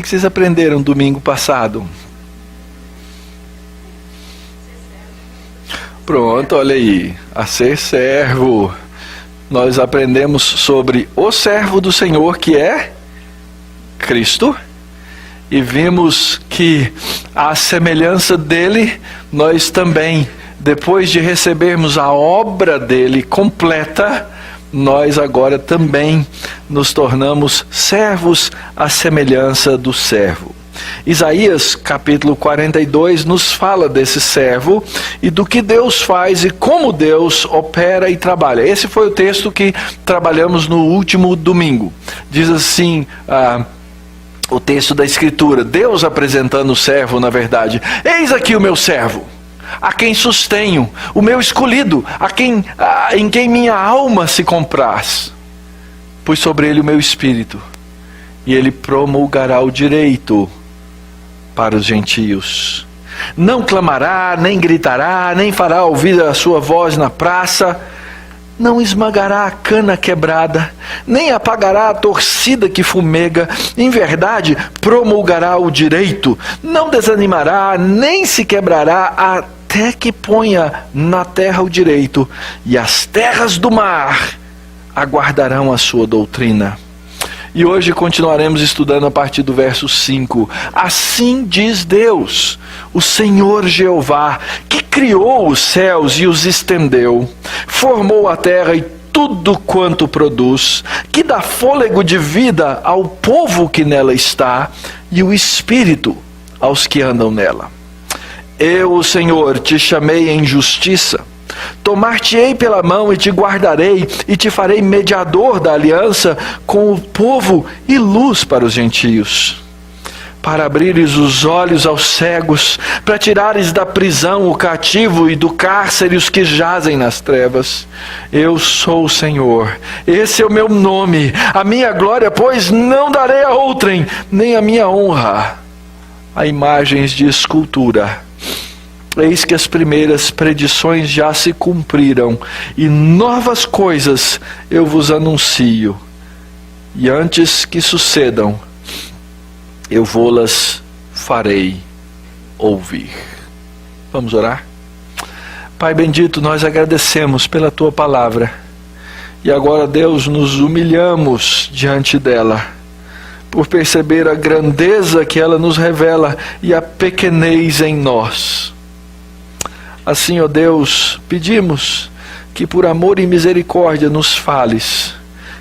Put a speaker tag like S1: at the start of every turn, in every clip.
S1: que vocês aprenderam domingo passado? Pronto, olha aí. A ser servo. Nós aprendemos sobre o servo do Senhor, que é Cristo. E vimos que à semelhança dele, nós também, depois de recebermos a obra dele completa, nós agora também nos tornamos servos à semelhança do servo. Isaías capítulo 42 nos fala desse servo e do que Deus faz e como Deus opera e trabalha. Esse foi o texto que trabalhamos no último domingo. Diz assim, o texto da Escritura, Deus apresentando o servo, na verdade: eis aqui o meu servo, a quem sustenho, o meu escolhido, em quem minha alma se compraz. Pus sobre ele o meu espírito, e ele promulgará o direito para os gentios. Não clamará, nem gritará, nem fará ouvir a sua voz na praça. Não esmagará a cana quebrada, nem apagará a torcida que fumega. Em verdade, promulgará o direito. Não desanimará, nem se quebrará, até que ponha na terra o direito. E as terras do mar aguardarão a sua doutrina. E hoje continuaremos estudando a partir do verso 5. Assim diz Deus, o Senhor Jeová, que criou os céus e os estendeu, formou a terra e tudo quanto produz, que dá fôlego de vida ao povo que nela está, e o espírito aos que andam nela. Eu, o Senhor, te chamei em justiça. Tomar-te-ei pela mão e te guardarei, e te farei mediador da aliança com o povo e luz para os gentios. Para abrires os olhos aos cegos, para tirares da prisão o cativo e do cárcere os que jazem nas trevas. Eu sou o Senhor, esse é o meu nome, a minha glória, pois não darei a outrem, nem a minha honra a imagens de escultura. Eis que as primeiras predições já se cumpriram, e novas coisas eu vos anuncio. E antes que sucedam, eu vô-las farei ouvir. Vamos orar? Pai bendito, nós agradecemos pela Tua palavra. E agora, Deus, nos humilhamos diante dela, por perceber a grandeza que ela nos revela e a pequenez em nós. Assim, ó Deus, pedimos que por amor e misericórdia nos fales,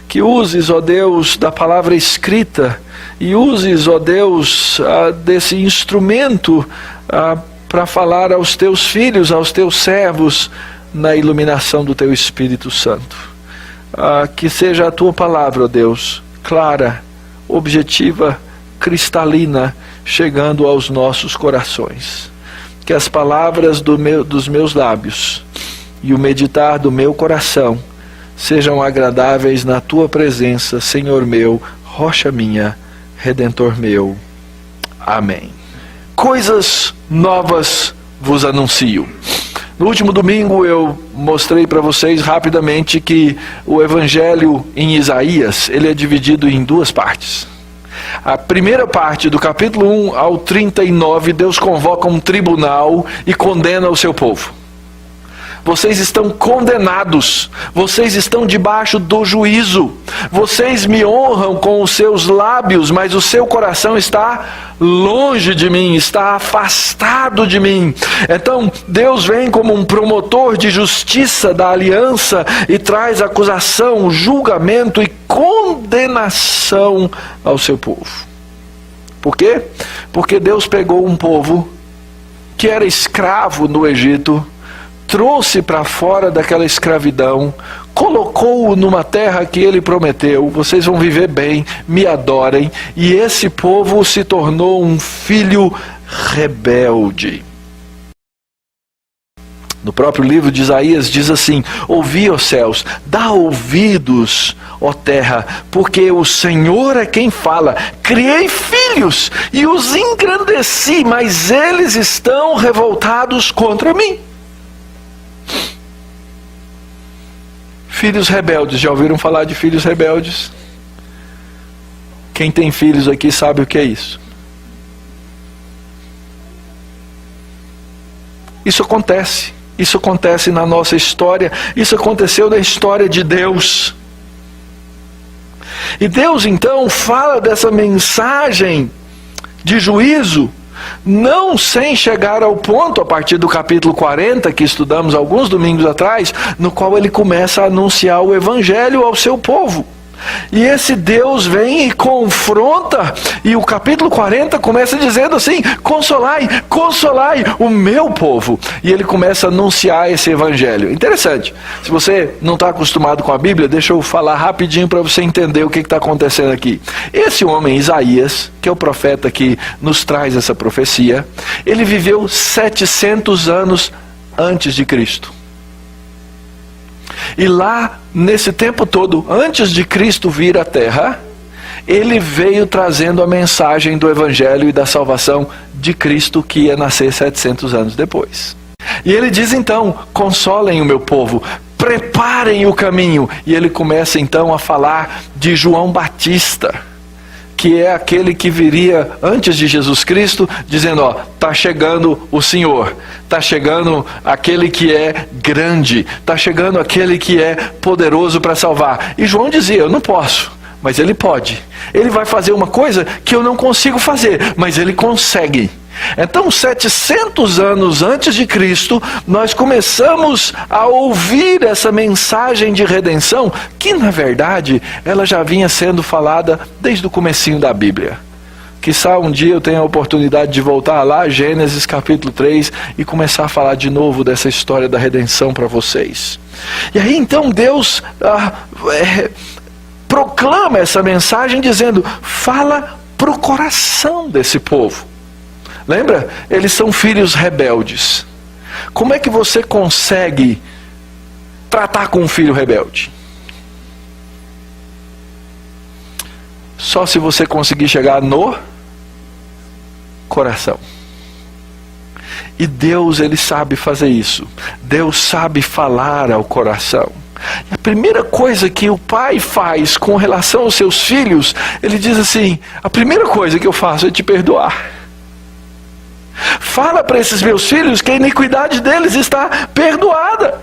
S1: que uses, ó Deus, da palavra escrita, e uses, ó Deus, desse instrumento para falar aos teus filhos, aos teus servos, na iluminação do teu Espírito Santo. Que seja a tua palavra, ó Deus, clara, objetiva, cristalina, chegando aos nossos corações. Que as palavras dos meus lábios e o meditar do meu coração sejam agradáveis na Tua presença, Senhor meu, rocha minha, Redentor meu. Amém. Coisas novas vos anuncio. No último domingo eu mostrei para vocês rapidamente que o Evangelho em Isaías, ele é dividido em duas partes. A primeira parte, do capítulo 1 ao 39, Deus convoca um tribunal e condena o seu povo. Vocês estão condenados, vocês estão debaixo do juízo, vocês me honram com os seus lábios, mas o seu coração está longe de mim, está afastado de mim. Então Deus vem como um promotor de justiça da aliança e traz acusação, julgamento e condenação ao seu povo. Por quê? Porque Deus pegou um povo que era escravo no Egito, trouxe para fora daquela escravidão, colocou-o numa terra que ele prometeu: vocês vão viver bem, me adorem. E esse povo se tornou um filho rebelde. No próprio livro de Isaías diz assim: ouvi, ó céus, dá ouvidos, ó terra, porque o Senhor é quem fala. Criei filhos e os engrandeci, mas eles estão revoltados contra mim. Filhos rebeldes, já ouviram falar de filhos rebeldes? Quem tem filhos aqui sabe o que é isso. Isso acontece. Isso acontece na nossa história. Isso aconteceu na história de Deus. E Deus então fala dessa mensagem de juízo, não sem chegar ao ponto, a partir do capítulo 40, que estudamos alguns domingos atrás, no qual ele começa a anunciar o evangelho ao seu povo. E esse Deus vem e confronta, e o capítulo 40 começa dizendo assim: consolai, consolai o meu povo. E ele começa a anunciar esse evangelho. Interessante, se você não está acostumado com a Bíblia, deixa eu falar rapidinho para você entender o que está acontecendo aqui. Esse homem Isaías, que é o profeta que nos traz essa profecia, ele viveu 700 anos antes de Cristo. E lá, nesse tempo todo, antes de Cristo vir à Terra, ele veio trazendo a mensagem do Evangelho e da salvação de Cristo, que ia nascer 700 anos depois. E ele diz então: consolem o meu povo, preparem o caminho. E ele começa então a falar de João Batista, que é aquele que viria antes de Jesus Cristo, dizendo: ó, está chegando o Senhor, está chegando aquele que é grande, está chegando aquele que é poderoso para salvar. E João dizia: eu não posso, mas ele pode. Ele vai fazer uma coisa que eu não consigo fazer, mas ele consegue. Então, 700 anos antes de Cristo, nós começamos a ouvir essa mensagem de redenção, que na verdade, ela já vinha sendo falada desde o comecinho da Bíblia. Quizá um dia eu tenha a oportunidade de voltar lá, Gênesis capítulo 3, e começar a falar de novo dessa história da redenção para vocês. E aí então Deus proclama essa mensagem dizendo: fala para o coração desse povo. Lembra? Eles são filhos rebeldes. Como é que você consegue tratar com um filho rebelde? Só se você conseguir chegar no coração. E Deus, ele sabe fazer isso. Deus sabe falar ao coração. E a primeira coisa que o pai faz com relação aos seus filhos, ele diz assim: a primeira coisa que eu faço é te perdoar. Fala para esses meus filhos que a iniquidade deles está perdoada.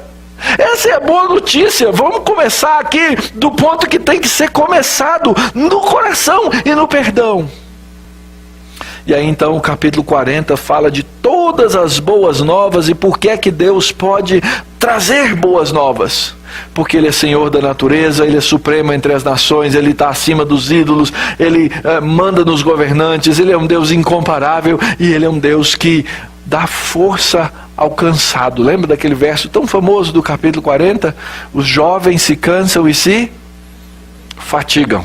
S1: Essa é a boa notícia. Vamos começar aqui do ponto que tem que ser começado, no coração e no perdão. E aí então o capítulo 40 fala de todas as boas novas. E por que é que Deus pode trazer boas novas? Porque Ele é Senhor da natureza, Ele é supremo entre as nações, Ele está acima dos ídolos, Ele manda nos governantes, Ele é um Deus incomparável e Ele é um Deus que dá força ao cansado. Lembra daquele verso tão famoso do capítulo 40? Os jovens se cansam e se fatigam,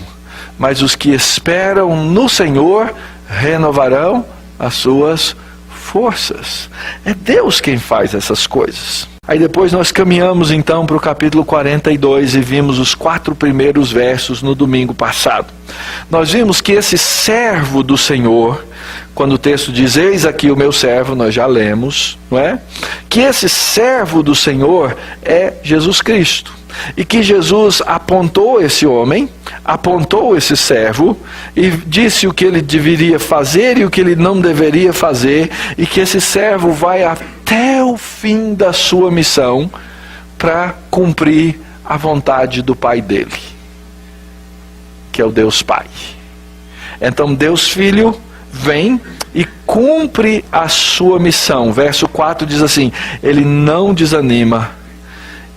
S1: mas os que esperam no Senhor renovarão as suas forças. É Deus quem faz essas coisas. Aí depois nós caminhamos então para o capítulo 42 e vimos os 4 primeiros versos no domingo passado. Nós vimos que esse servo do Senhor, quando o texto diz: eis aqui o meu servo, nós já lemos, não é? Que esse servo do Senhor é Jesus Cristo. E que Jesus apontou esse homem, apontou esse servo e disse o que ele deveria fazer e o que ele não deveria fazer, e que esse servo vai até o fim da sua missão para cumprir a vontade do Pai dele, que é o Deus Pai. Então Deus Filho vem e cumpre a sua missão. Verso 4 diz assim: ele não desanima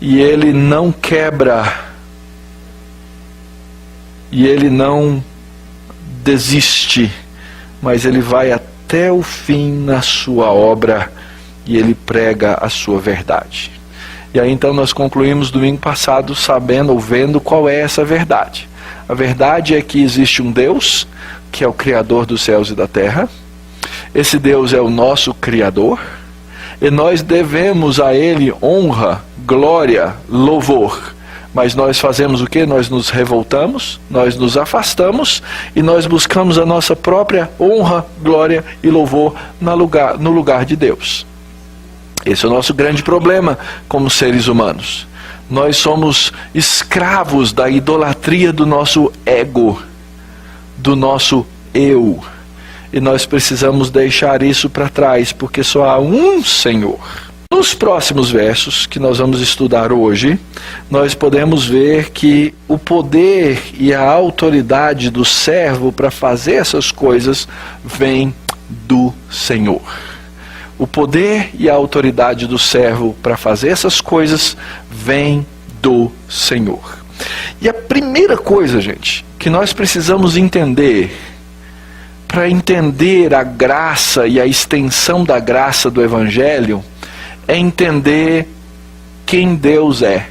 S1: e ele não quebra, e ele não desiste, mas ele vai até o fim na sua obra, e ele prega a sua verdade. E aí então nós concluímos domingo passado sabendo ou vendo qual é essa verdade. A verdade é que existe um Deus, que é o Criador dos céus e da terra. Esse Deus é o nosso Criador, e nós devemos a Ele honra, glória, louvor. Mas nós fazemos o quê? Nós nos revoltamos, nós nos afastamos e nós buscamos a nossa própria honra, glória e louvor no lugar de Deus. Esse é o nosso grande problema como seres humanos. Nós somos escravos da idolatria do nosso ego, do nosso eu. E nós precisamos deixar isso para trás, porque só há um Senhor. nos próximos versos que nós vamos estudar hoje, nós podemos ver que o poder e a autoridade do servo para fazer essas coisas vem do Senhor. O poder e a autoridade do servo para fazer essas coisas vem do Senhor. E a primeira coisa, gente, que nós precisamos entender, para entender a graça e a extensão da graça do Evangelho, é entender quem Deus é.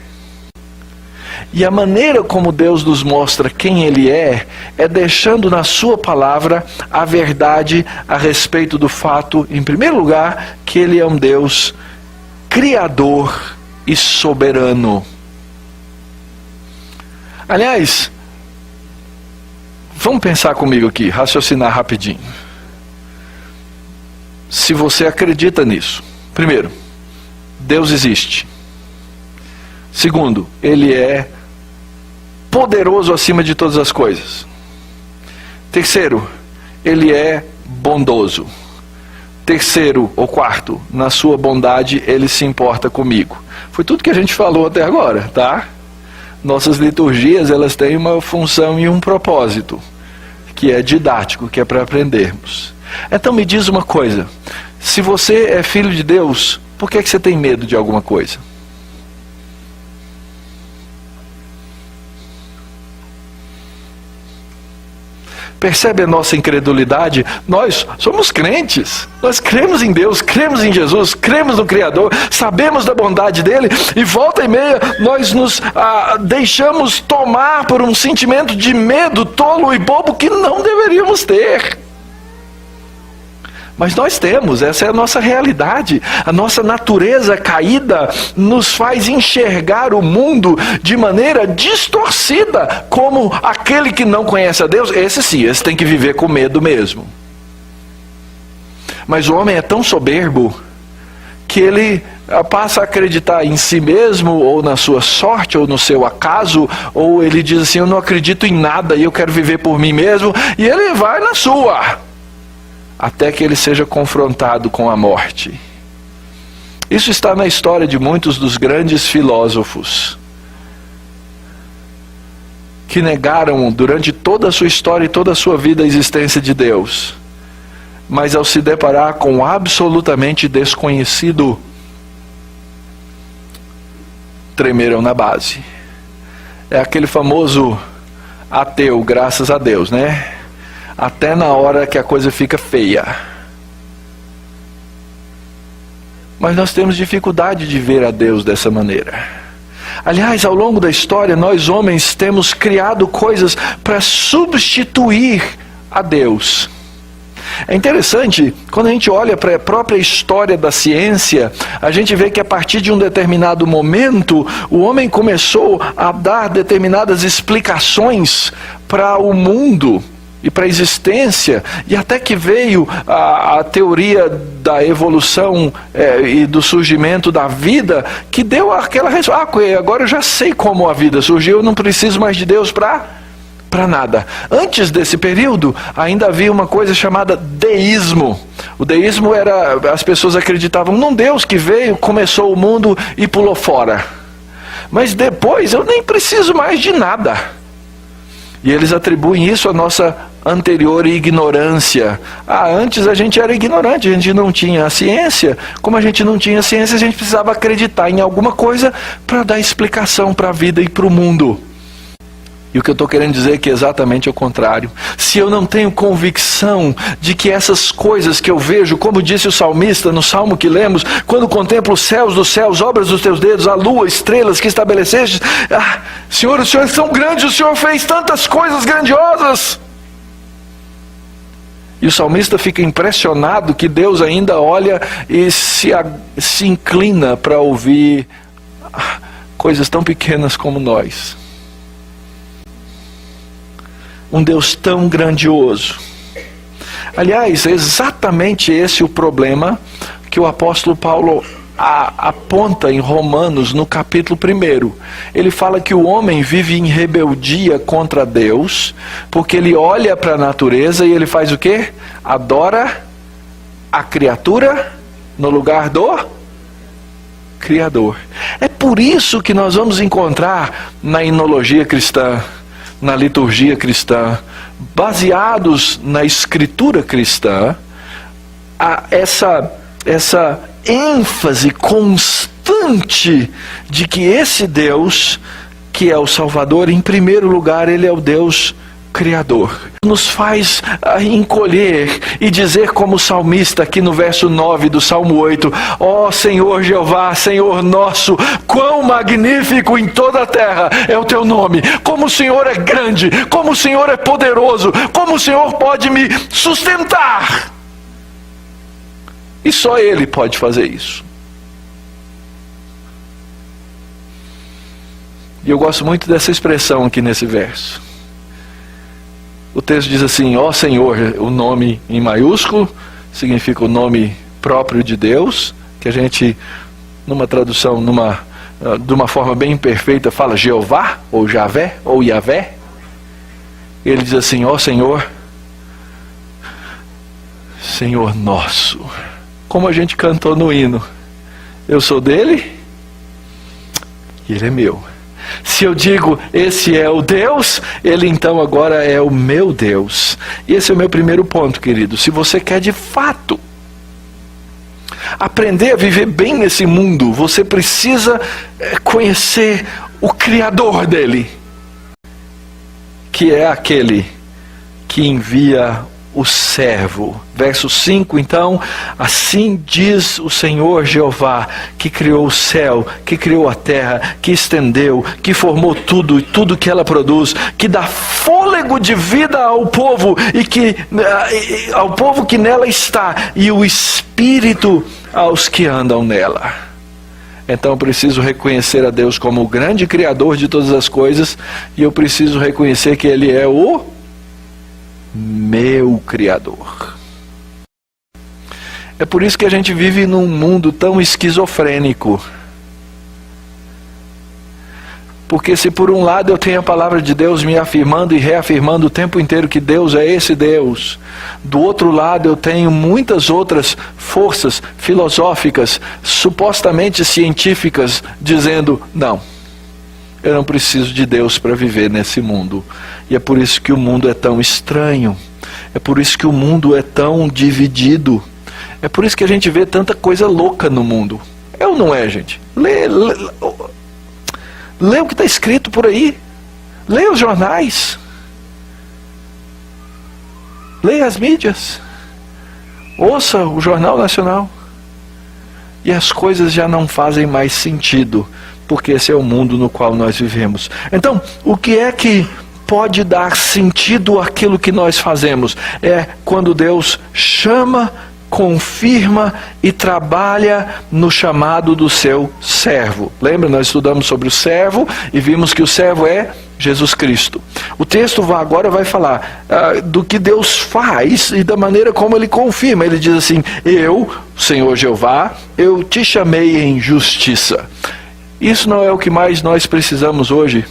S1: E a maneira como Deus nos mostra quem Ele é deixando na sua palavra a verdade a respeito do fato, em primeiro lugar, que Ele é um Deus criador e soberano. Aliás, vamos pensar comigo aqui, raciocinar rapidinho. Se você acredita nisso, primeiro, Deus existe. Segundo, Ele é poderoso acima de todas as coisas. Terceiro, Ele é bondoso. Terceiro ou quarto, na sua bondade Ele se importa comigo. Foi tudo que a gente falou até agora, tá? Nossas liturgias, elas têm uma função e um propósito, que é didático, que é para aprendermos. Então me diz uma coisa, se você é filho de Deus, por que você tem medo de alguma coisa? Percebe a nossa incredulidade? Nós somos crentes, nós cremos em Deus, cremos em Jesus, cremos no Criador, sabemos da bondade dEle, e volta e meia nós nos deixamos tomar por um sentimento de medo tolo e bobo que não deveríamos ter. Mas nós temos, essa é a nossa realidade. A nossa natureza caída nos faz enxergar o mundo de maneira distorcida, como aquele que não conhece a Deus. Esse sim, esse tem que viver com medo mesmo. Mas o homem é tão soberbo que ele passa a acreditar em si mesmo, ou na sua sorte, ou no seu acaso, ou ele diz assim, eu não acredito em nada e eu quero viver por mim mesmo, e ele vai na sua, até que ele seja confrontado com a morte. Isso está na história de muitos dos grandes filósofos, que negaram durante toda a sua história e toda a sua vida a existência de Deus. Mas ao se deparar com o absolutamente desconhecido, tremeram na base. É aquele famoso ateu, graças a Deus, né? Até na hora que a coisa fica feia. Mas nós temos dificuldade de ver a Deus dessa maneira. Aliás, ao longo da história, nós homens temos criado coisas para substituir a Deus. É interessante, quando a gente olha para a própria história da ciência, a gente vê que a partir de um determinado momento, o homem começou a dar determinadas explicações para o mundo e para a existência, e até que veio a teoria da evolução e do surgimento da vida, que deu aquela resposta, agora eu já sei como a vida surgiu, eu não preciso mais de Deus para nada. Antes desse período, ainda havia uma coisa chamada deísmo. O deísmo era, as pessoas acreditavam num Deus que veio, começou o mundo e pulou fora. Mas depois eu nem preciso mais de nada. E eles atribuem isso à nossa anterior ignorância. Antes a gente era ignorante, a gente não tinha a ciência. Como a gente não tinha a ciência, a gente precisava acreditar em alguma coisa para dar explicação para a vida e para o mundo. E o que eu estou querendo dizer é que é exatamente o contrário. Se eu não tenho convicção de que essas coisas que eu vejo, como disse o salmista no salmo que lemos, quando contemplo os céus dos céus, obras dos teus dedos, a lua, estrelas que estabeleceste, Senhor, os senhores são grandes, o Senhor fez tantas coisas grandiosas. E o salmista fica impressionado que Deus ainda olha e se inclina para ouvir coisas tão pequenas como nós. Um Deus tão grandioso. Aliás, é exatamente esse o problema que o apóstolo Paulo aponta em Romanos, no capítulo 1. Ele fala que o homem vive em rebeldia contra Deus, porque ele olha para a natureza e ele faz o quê? Adora a criatura no lugar do Criador. É por isso que nós vamos encontrar na inologia cristã, na liturgia cristã, baseados na escritura cristã, essa ênfase constante de que esse Deus, que é o Salvador, em primeiro lugar, Ele é o Deus Criador. Nos faz encolher e dizer como o salmista aqui no verso 9 do Salmo 8, ó Senhor Jeová, Senhor nosso, quão magnífico em toda a terra é o teu nome, como o Senhor é grande, como o Senhor é poderoso, como o Senhor pode me sustentar. E só Ele pode fazer isso. E eu gosto muito dessa expressão aqui nesse verso. O texto diz assim, ó Senhor, o nome em maiúsculo, significa o nome próprio de Deus, que a gente, numa tradução, de uma forma bem imperfeita, fala Jeová, ou Javé, ou Yavé. Ele diz assim, ó Senhor, Senhor nosso. Como a gente cantou no hino, eu sou dele e ele é meu. Se eu digo, esse é o Deus, Ele então agora é o meu Deus. E esse é o meu primeiro ponto, querido. Se você quer de fato aprender a viver bem nesse mundo, você precisa conhecer o Criador dele, que é aquele que envia o servo. Verso 5, então, assim diz o Senhor Jeová, que criou o céu, que criou a terra, que estendeu, que formou tudo e tudo que ela produz, que dá fôlego de vida ao povo ao povo que nela está, e o espírito aos que andam nela. Então eu preciso reconhecer a Deus como o grande Criador de todas as coisas, e eu preciso reconhecer que Ele é o meu Criador. É por isso que a gente vive num mundo tão esquizofrênico. Porque se por um lado eu tenho a palavra de Deus me afirmando e reafirmando o tempo inteiro que Deus é esse Deus, do outro lado eu tenho muitas outras forças filosóficas, supostamente científicas, dizendo, não, eu não preciso de Deus para viver nesse mundo. E é por isso que o mundo é tão estranho. É por isso que o mundo é tão dividido. É por isso que a gente vê tanta coisa louca no mundo. É ou não é, gente? Lê o que está escrito por aí. Lê os jornais. Lê as mídias. Ouça o Jornal Nacional. E as coisas já não fazem mais sentido, porque esse é o mundo no qual nós vivemos. Então, o que é que pode dar sentido àquilo que nós fazemos? É quando Deus chama, confirma e trabalha no chamado do seu servo. Lembra, nós estudamos sobre o servo e vimos que o servo é Jesus Cristo. O texto agora vai falar do que Deus faz e da maneira como Ele confirma. Ele diz assim, eu, Senhor Jeová, eu te chamei em justiça. Isso não é o que mais nós precisamos hoje?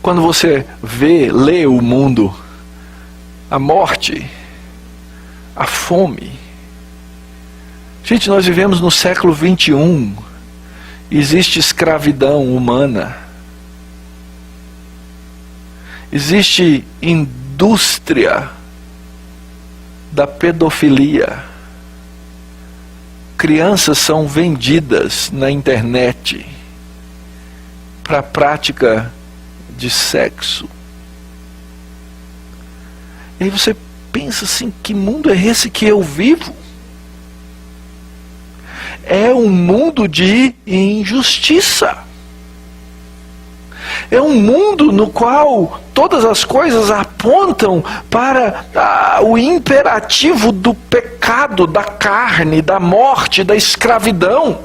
S1: Quando você lê o mundo, a morte, a fome. Gente, nós vivemos no século 21. Existe escravidão humana. Existe indústria da pedofilia. Crianças são vendidas na internet para a prática de sexo. E aí você pensa assim, que mundo é esse que eu vivo? É um mundo de injustiça. É um mundo no qual todas as coisas apontam para o imperativo do pecado, da carne, da morte, da escravidão.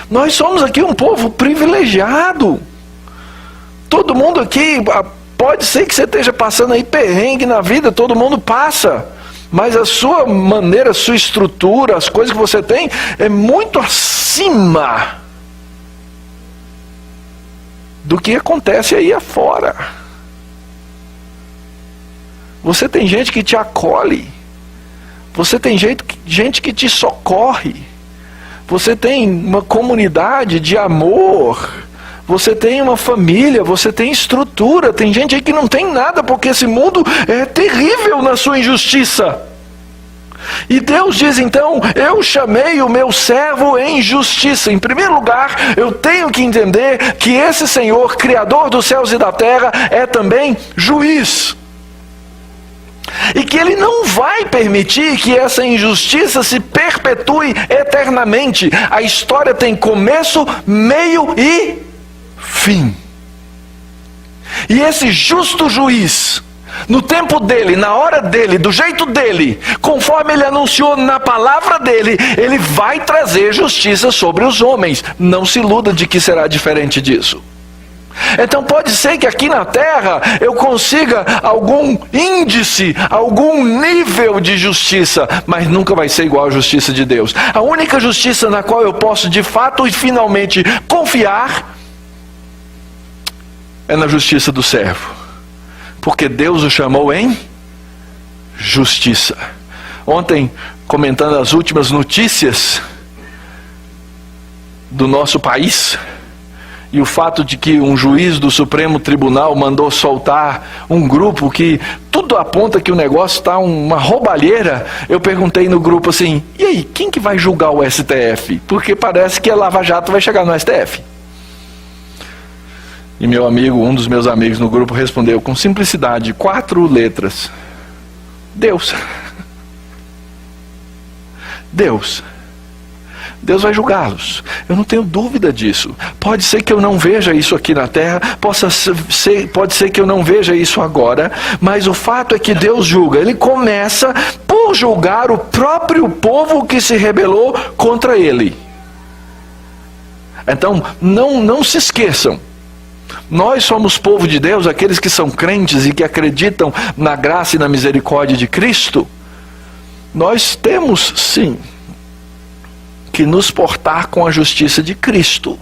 S1: Nós somos aqui um povo privilegiado. Todo mundo aqui, pode ser que você esteja passando aí perrengue na vida, todo mundo passa. Mas a sua maneira, a sua estrutura, as coisas que você tem, é muito acima do que acontece aí afora. Você tem gente que te acolhe. Você tem gente que te socorre. Você tem uma comunidade de amor. Você tem uma família, você tem estrutura. Tem gente aí que não tem nada, porque esse mundo é terrível na sua injustiça. E Deus diz então, eu chamei o meu servo em justiça. Em primeiro lugar, eu tenho que entender que esse Senhor, Criador dos céus e da terra, é também juiz. E que Ele não vai permitir que essa injustiça se perpetue eternamente. A história tem começo, meio e fim. E esse justo juiz, no tempo dele, na hora dele, do jeito dele, conforme ele anunciou na palavra dele, ele vai trazer justiça sobre os homens. Não se iluda de que será diferente disso. Então pode ser que aqui na terra eu consiga algum índice, algum nível de justiça, mas nunca vai ser igual à justiça de Deus. A única justiça na qual eu posso de fato e finalmente confiar é na justiça do servo. Porque Deus o chamou em justiça. Ontem, comentando as últimas notícias do nosso país, e o fato de que um juiz do Supremo Tribunal mandou soltar um grupo que tudo aponta que o negócio está uma roubalheira, eu perguntei no grupo assim, e aí, quem que vai julgar o STF? Porque parece que a Lava Jato vai chegar no STF. E meu amigo, um dos meus amigos no grupo respondeu com simplicidade, 4 letras. Deus. Deus. Deus vai julgá-los. Eu não tenho dúvida disso. Pode ser que eu não veja isso aqui na terra, pode ser que eu não veja isso agora, mas o fato é que Deus julga. Ele começa por julgar o próprio povo que se rebelou contra Ele. Então, não se esqueçam. Nós somos povo de Deus, aqueles que são crentes e que acreditam na graça e na misericórdia de Cristo. Nós temos, sim, que nos portar com a justiça de Cristo.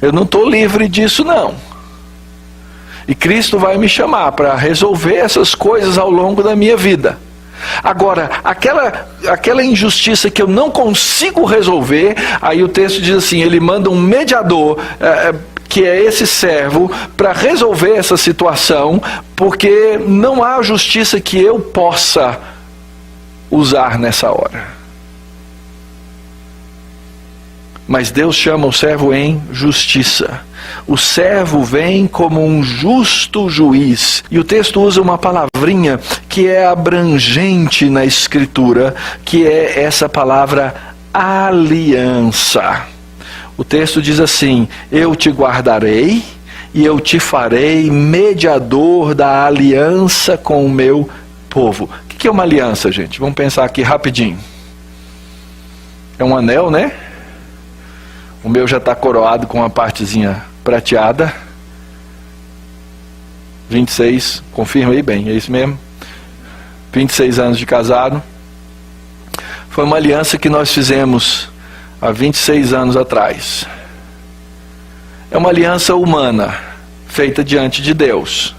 S1: Eu não estou livre disso, não. E Cristo vai me chamar para resolver essas coisas ao longo da minha vida. Agora, aquela injustiça que eu não consigo resolver, aí o texto diz assim, ele manda um mediador, que é esse servo, para resolver essa situação, porque não há justiça que eu possa usar nessa hora. Mas Deus chama o servo em justiça. O servo vem como um justo juiz. E o texto usa uma palavrinha que é abrangente na Escritura, que é essa palavra aliança. O texto diz assim, eu te guardarei e eu te farei mediador da aliança com o meu povo. O que é uma aliança, gente? Vamos pensar aqui rapidinho. É um anel, né? O meu já está coroado com uma partezinha prateada. 26, confirma aí bem, é isso mesmo? 26 anos de casado. Foi uma aliança que nós fizemos há 26 anos atrás. É uma aliança humana, feita diante de Deus.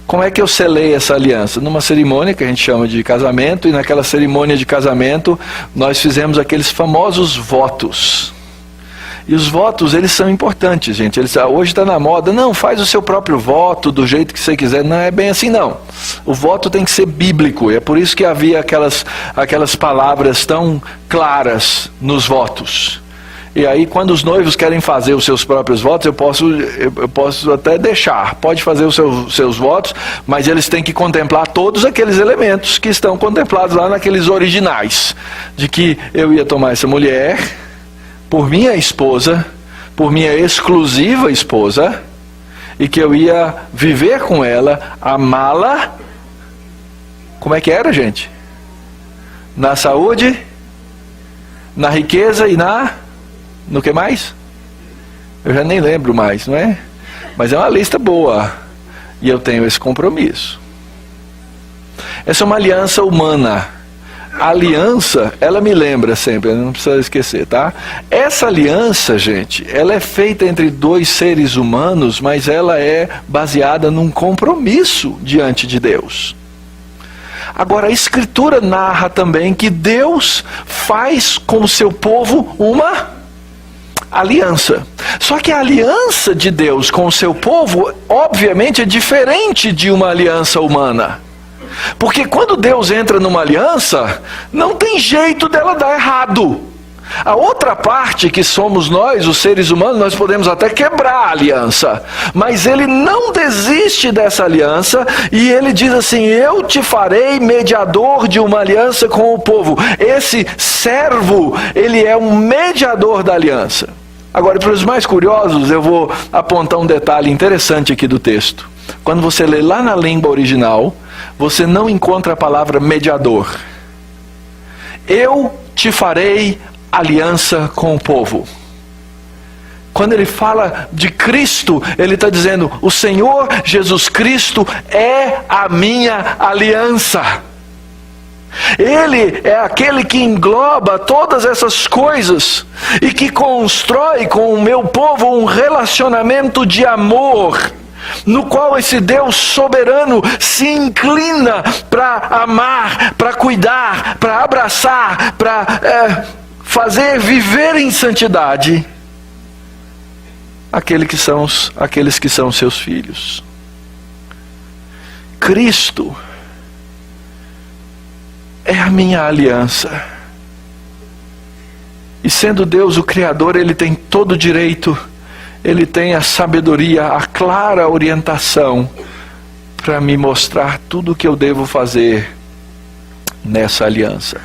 S1: Como é que eu selei essa aliança? Numa cerimônia que a gente chama de casamento, e naquela cerimônia de casamento nós fizemos aqueles famosos votos. E os votos, eles são importantes, gente. Hoje está na moda, não, faz o seu próprio voto do jeito que você quiser. Não é bem assim, não. O voto tem que ser bíblico. E é por isso que havia aquelas palavras tão claras nos votos. E aí, quando os noivos querem fazer os seus próprios votos, eu posso até deixar. Pode fazer os seus votos, mas eles têm que contemplar todos aqueles elementos que estão contemplados lá naqueles originais. De que eu ia tomar essa mulher por minha esposa, por minha exclusiva esposa, e que eu ia viver com ela, amá-la. Como é que era, gente? Na saúde, na riqueza e no que mais? Eu já nem lembro mais, não é? Mas é uma lista boa. E eu tenho esse compromisso. Essa é uma aliança humana. A aliança, ela me lembra sempre, não precisa esquecer, tá? Essa aliança, gente, ela é feita entre 2 seres humanos, mas ela é baseada num compromisso diante de Deus. Agora, a Escritura narra também que Deus faz com o seu povo uma aliança. Só que a aliança de Deus com o seu povo, obviamente, é diferente de uma aliança humana. Porque quando Deus entra numa aliança, não tem jeito dela dar errado. A outra parte, que somos nós, os seres humanos, nós podemos até quebrar a aliança. Mas ele não desiste dessa aliança e ele diz assim: eu te farei mediador de uma aliança com o povo. Esse servo, ele é um mediador da aliança. Agora, para os mais curiosos, eu vou apontar um detalhe interessante aqui do texto. Quando você lê lá na língua original, você não encontra a palavra mediador. Eu te farei aliança com o povo. Quando ele fala de Cristo, ele está dizendo: o Senhor Jesus Cristo é a minha aliança. Ele é aquele que engloba todas essas coisas e que constrói com o meu povo um relacionamento de amor, no qual esse Deus soberano se inclina para amar, para cuidar, para abraçar, para fazer viver em santidade aqueles que são seus filhos. Cristo é a minha aliança. E sendo Deus o Criador, Ele tem todo o direito, Ele tem a sabedoria, a clara orientação para me mostrar tudo o que eu devo fazer nessa aliança.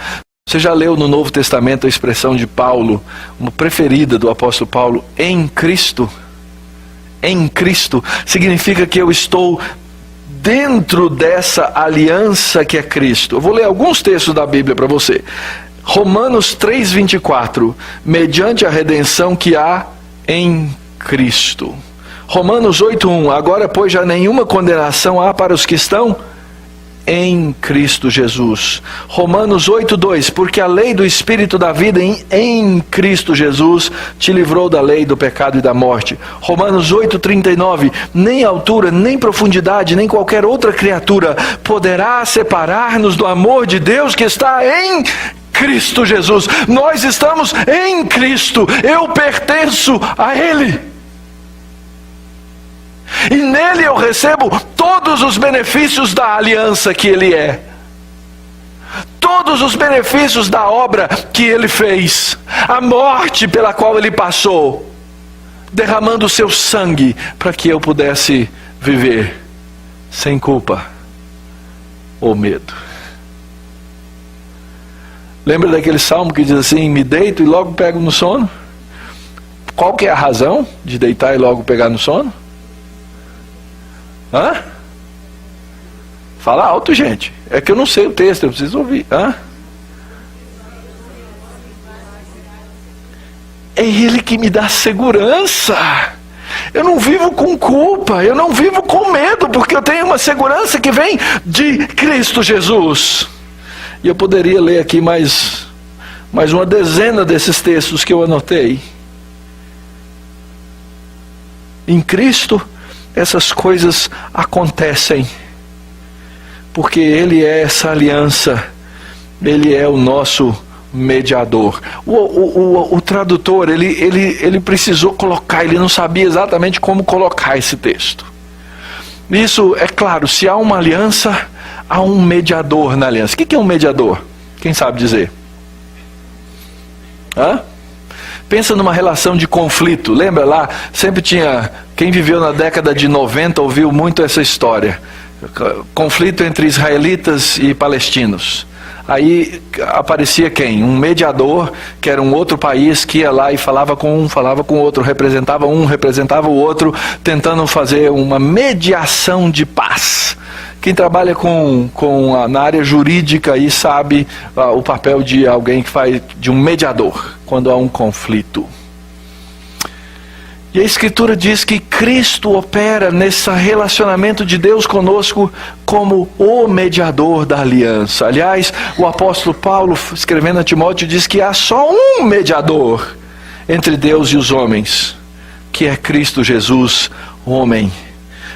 S1: Você já leu no Novo Testamento a expressão de Paulo, uma preferida do apóstolo Paulo, em Cristo? Em Cristo significa que eu estou dentro dessa aliança que é Cristo. Eu vou ler alguns textos da Bíblia para você. Romanos 3:24, mediante a redenção que há em Cristo. Romanos 8:1, agora pois já nenhuma condenação há para os que estão em Cristo Jesus. Romanos 8:2, porque a lei do Espírito da vida em Cristo Jesus te livrou da lei do pecado e da morte. Romanos 8:39, nem altura, nem profundidade, nem qualquer outra criatura poderá separar-nos do amor de Deus que está em Cristo Jesus. Nós estamos em Cristo, eu pertenço a Ele. E nele eu recebo todos os benefícios da aliança que Ele é. Todos os benefícios da obra que Ele fez. A morte pela qual Ele passou, derramando o seu sangue para que eu pudesse viver sem culpa ou medo. Lembra daquele salmo que diz assim: me deito e logo pego no sono? Qual que é a razão de deitar e logo pegar no sono? Hã? Fala alto, gente. É que eu não sei o texto, eu preciso ouvir. Hã? É Ele que me dá segurança. Eu não vivo com culpa, eu não vivo com medo, porque eu tenho uma segurança que vem de Cristo Jesus. E eu poderia ler aqui mais uma dezena desses textos que eu anotei. Em Cristo, essas coisas acontecem, porque Ele é essa aliança, Ele é o nosso mediador. O tradutor, ele precisou colocar, ele não sabia exatamente como colocar esse texto. Isso, é claro, se há uma aliança, há um mediador na aliança. O que é um mediador? Quem sabe dizer? Hã? Pensa numa relação de conflito. Lembra lá? Sempre tinha... Quem viveu na década de 90 ouviu muito essa história. Conflito entre israelitas e palestinos. Aí aparecia quem? Um mediador, que era um outro país, que ia lá e falava com um, falava com o outro, representava o outro, tentando fazer uma mediação de paz. Quem trabalha na área jurídica aí sabe o papel de alguém que faz de um mediador, quando há um conflito. E a Escritura diz que Cristo opera nesse relacionamento de Deus conosco como o mediador da aliança. Aliás, o apóstolo Paulo, escrevendo a Timóteo, diz que há só um mediador entre Deus e os homens, que é Cristo Jesus, homem.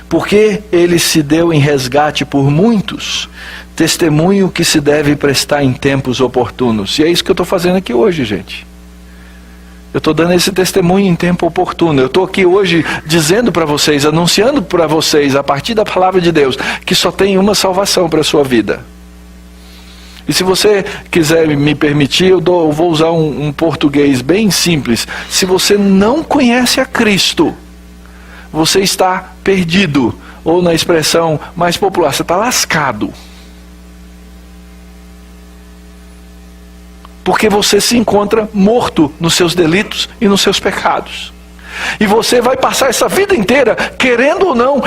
S1: Porque ele se deu em resgate por muitos, testemunho que se deve prestar em tempos oportunos. E é isso que eu estou fazendo aqui hoje, gente. Eu estou dando esse testemunho em tempo oportuno. Eu estou aqui hoje dizendo para vocês, anunciando para vocês, a partir da palavra de Deus, que só tem uma salvação para a sua vida. E se você quiser me permitir, eu vou usar um português bem simples. Se você não conhece a Cristo, você está perdido. Ou na expressão mais popular, você está lascado. Porque você se encontra morto nos seus delitos e nos seus pecados. E você vai passar essa vida inteira, querendo ou não,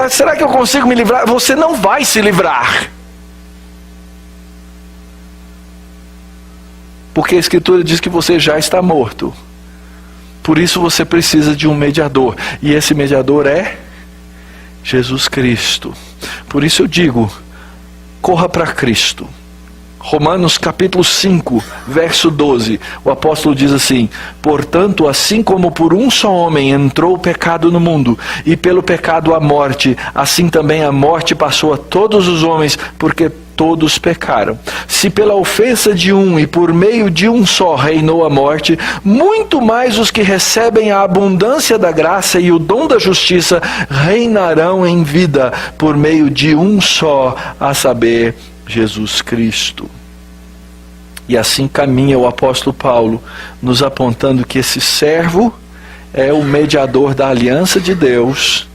S1: será que eu consigo me livrar? Você não vai se livrar. Porque a Escritura diz que você já está morto. Por isso você precisa de um mediador. E esse mediador é Jesus Cristo. Por isso eu digo, corra para Cristo. Romanos capítulo 5, verso 12, o apóstolo diz assim: portanto, assim como por um só homem entrou o pecado no mundo, e pelo pecado a morte, assim também a morte passou a todos os homens, porque todos pecaram. Se pela ofensa de um e por meio de um só reinou a morte, muito mais os que recebem a abundância da graça e o dom da justiça reinarão em vida por meio de um só, a saber, Jesus Cristo. E assim caminha o apóstolo Paulo, nos apontando que esse servo é o mediador da aliança de Deus,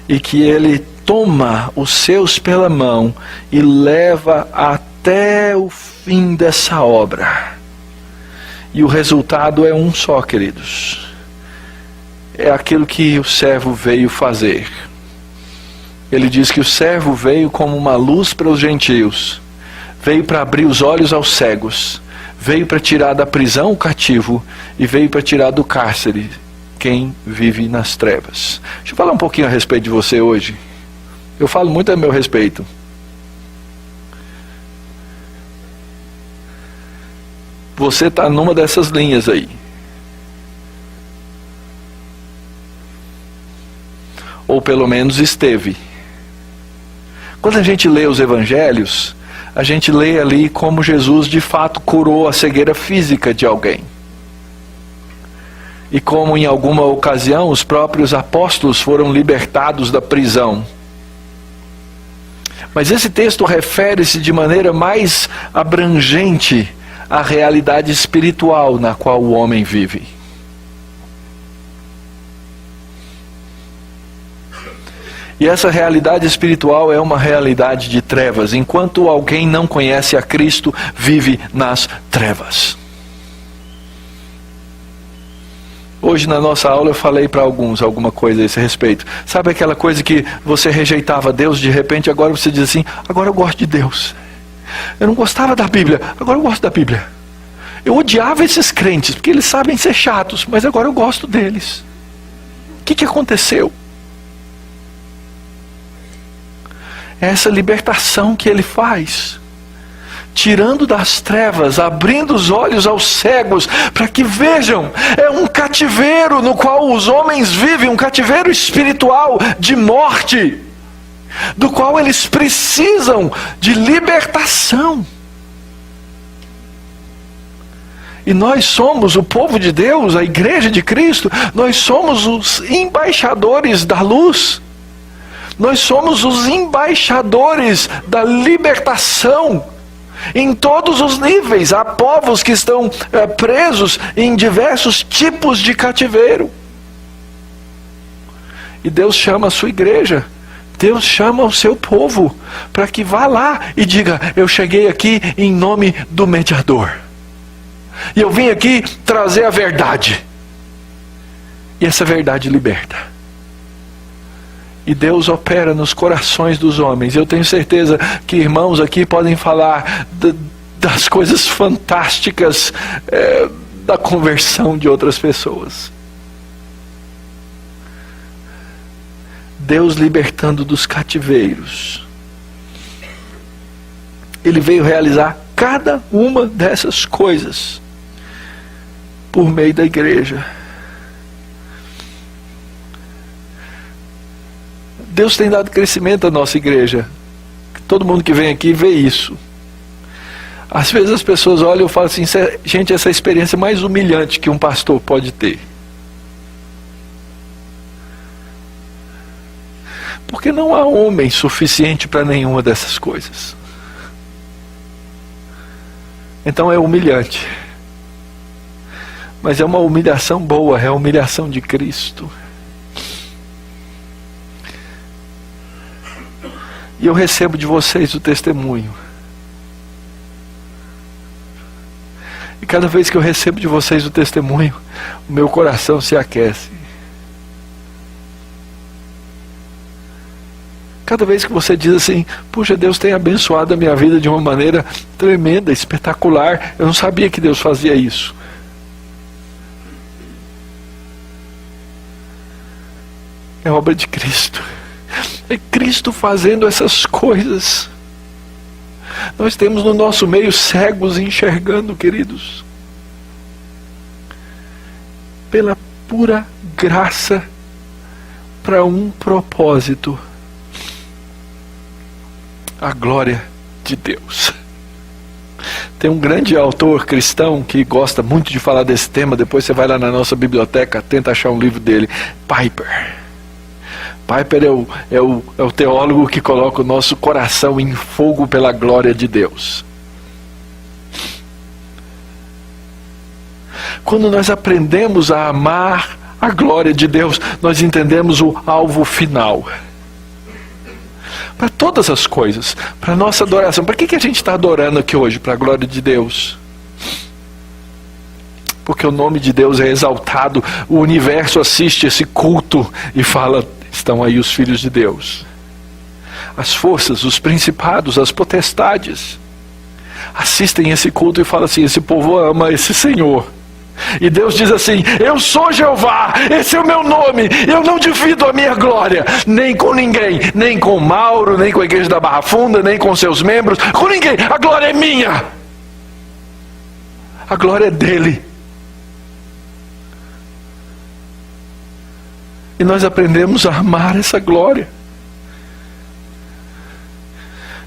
S1: e que ele toma os seus pela mão e leva até o fim dessa obra. E o resultado é um só, queridos. É aquilo que o servo veio fazer. Ele diz que o servo veio como uma luz para os gentios, veio para abrir os olhos aos cegos, veio para tirar da prisão o cativo e veio para tirar do cárcere quem vive nas trevas. Deixa eu falar um pouquinho a respeito de você hoje. Eu falo muito a meu respeito. Você está numa dessas linhas aí. Ou pelo menos esteve. Quando a gente lê os evangelhos, a gente lê ali como Jesus de fato curou a cegueira física de alguém. E como em alguma ocasião os próprios apóstolos foram libertados da prisão. Mas esse texto refere-se de maneira mais abrangente à realidade espiritual na qual o homem vive. E essa realidade espiritual é uma realidade de trevas. Enquanto alguém não conhece a Cristo, vive nas trevas. Hoje na nossa aula eu falei para alguns alguma coisa a esse respeito. Sabe aquela coisa que você rejeitava Deus, de repente agora você diz assim: agora eu gosto de Deus. Eu não gostava da Bíblia, agora eu gosto da Bíblia. Eu odiava esses crentes, porque eles sabem ser chatos, mas agora eu gosto deles. O que aconteceu? É essa libertação que ele faz, tirando das trevas, abrindo os olhos aos cegos, para que vejam. É um cativeiro no qual os homens vivem, um cativeiro espiritual de morte, do qual eles precisam de libertação. E nós somos o povo de Deus, a igreja de Cristo, nós somos os embaixadores da luz. Nós somos os embaixadores da libertação em todos os níveis. Há povos que estão presos em diversos tipos de cativeiro. E Deus chama a sua igreja, Deus chama o seu povo para que vá lá e diga: eu cheguei aqui em nome do mediador. E eu vim aqui trazer a verdade. E essa verdade liberta. E Deus opera nos corações dos homens. Eu tenho certeza que irmãos aqui podem falar das coisas fantásticas da conversão de outras pessoas. Deus libertando dos cativeiros. Ele veio realizar cada uma dessas coisas por meio da igreja. Deus tem dado crescimento à nossa igreja. Todo mundo que vem aqui vê isso. Às vezes as pessoas olham e falam assim, gente, essa é a experiência mais humilhante que um pastor pode ter. Porque não há homem suficiente para nenhuma dessas coisas. Então é humilhante. Mas é uma humilhação boa, é a humilhação de Cristo. E eu recebo de vocês o testemunho. E cada vez que eu recebo de vocês o testemunho, o meu coração se aquece. Cada vez que você diz assim, puxa, Deus tem abençoado a minha vida de uma maneira tremenda, espetacular. Eu não sabia que Deus fazia isso. É obra de Cristo. É Cristo fazendo essas coisas. Nós temos no nosso meio cegos enxergando, queridos. Pela pura graça, para um propósito. A glória de Deus. Tem um grande autor cristão que gosta muito de falar desse tema. Depois você vai lá na nossa biblioteca, tenta achar um livro dele. Piper. Piper é o teólogo que coloca o nosso coração em fogo pela glória de Deus. Quando nós aprendemos a amar a glória de Deus, nós entendemos o alvo final. Para todas as coisas, para a nossa adoração. Para que a gente está adorando aqui hoje? Para a glória de Deus. Porque o nome de Deus é exaltado, o universo assiste esse culto e fala, estão aí os filhos de Deus. As forças, os principados, as potestades, assistem esse culto e falam assim, esse povo ama esse Senhor. E Deus diz assim, eu sou Jeová, esse é o meu nome, eu não divido a minha glória, nem com ninguém, nem com Mauro, nem com a igreja da Barra Funda, nem com seus membros, com ninguém, a glória é minha, a glória é dele. E nós aprendemos a amar essa glória.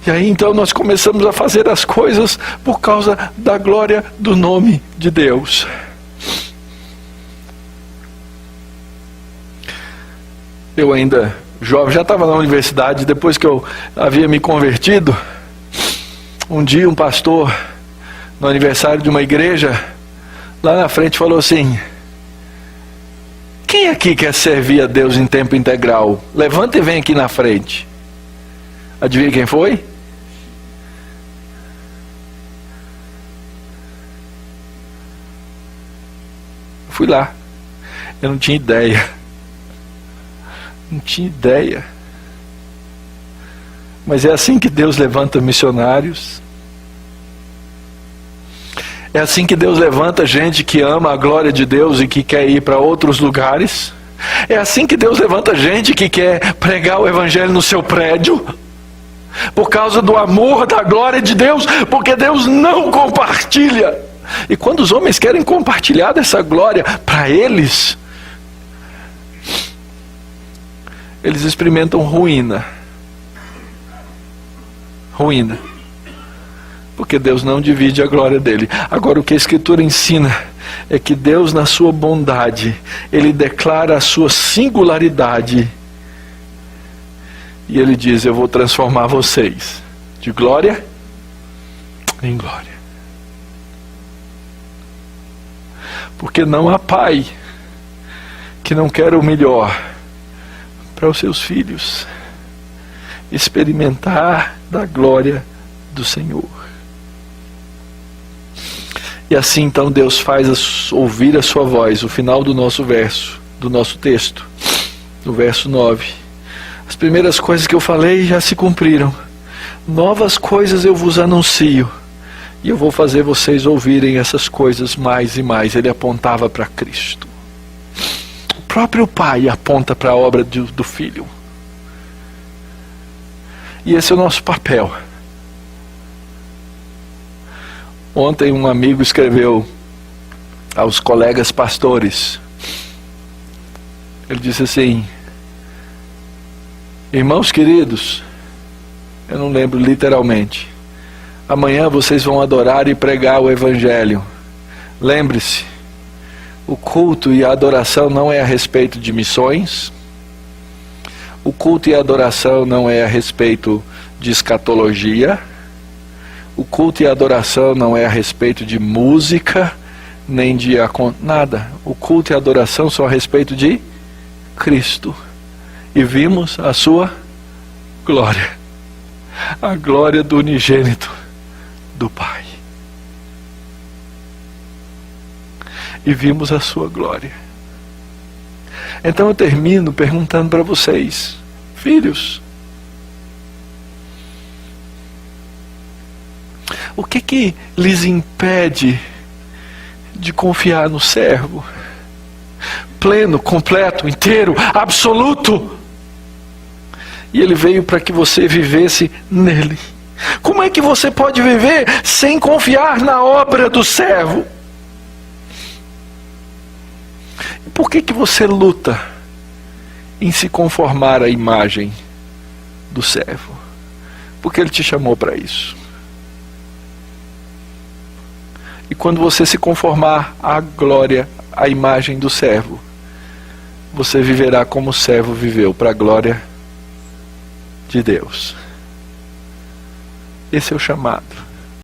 S1: E aí então nós começamos a fazer as coisas por causa da glória do nome de Deus. Eu ainda jovem, já estava na universidade, depois que eu havia me convertido, um dia um pastor, no aniversário de uma igreja, lá na frente falou assim, quem aqui quer servir a Deus em tempo integral? Levanta e vem aqui na frente. Adivinha quem foi? Fui lá. Eu não tinha ideia. Não tinha ideia. Mas é assim que Deus levanta missionários. É assim que Deus levanta gente que ama a glória de Deus e que quer ir para outros lugares. É assim que Deus levanta gente que quer pregar o evangelho no seu prédio. Por causa do amor, da glória de Deus. Porque Deus não compartilha. E quando os homens querem compartilhar dessa glória para eles, eles experimentam ruína. Ruína. Porque Deus não divide a glória dele. Agora o que a Escritura ensina é que Deus, na sua bondade, Ele declara a sua singularidade. E Ele diz, eu vou transformar vocês de glória em glória. Porque não há pai que não quer o melhor para os seus filhos experimentar da glória do Senhor. E assim então Deus faz ouvir a sua voz, o final do nosso verso, do nosso texto, no verso 9. As primeiras coisas que eu falei já se cumpriram. Novas coisas eu vos anuncio. E eu vou fazer vocês ouvirem essas coisas mais e mais. Ele apontava para Cristo. O próprio Pai aponta para a obra do Filho. E esse é o nosso papel. Ontem um amigo escreveu aos colegas pastores. Ele disse assim, Irmãos queridos, eu não lembro literalmente. Amanhã vocês vão adorar e pregar o Evangelho. Lembre-se, o culto e a adoração não é a respeito de missões. O culto e a adoração não é a respeito de escatologia. O culto e a adoração não é a respeito de música, nem de nada. O culto e a adoração são a respeito de Cristo. E vimos a sua glória. A glória do unigênito do Pai. E vimos a sua glória. Então eu termino perguntando para vocês, filhos, o que lhes impede de confiar no servo? Pleno, completo, inteiro, absoluto. E ele veio para que você vivesse nele. Como é que você pode viver sem confiar na obra do servo? Por que você luta em se conformar à imagem do servo? Porque ele te chamou para isso. E quando você se conformar à glória, à imagem do servo, você viverá como o servo viveu, para a glória de Deus. Esse é o chamado.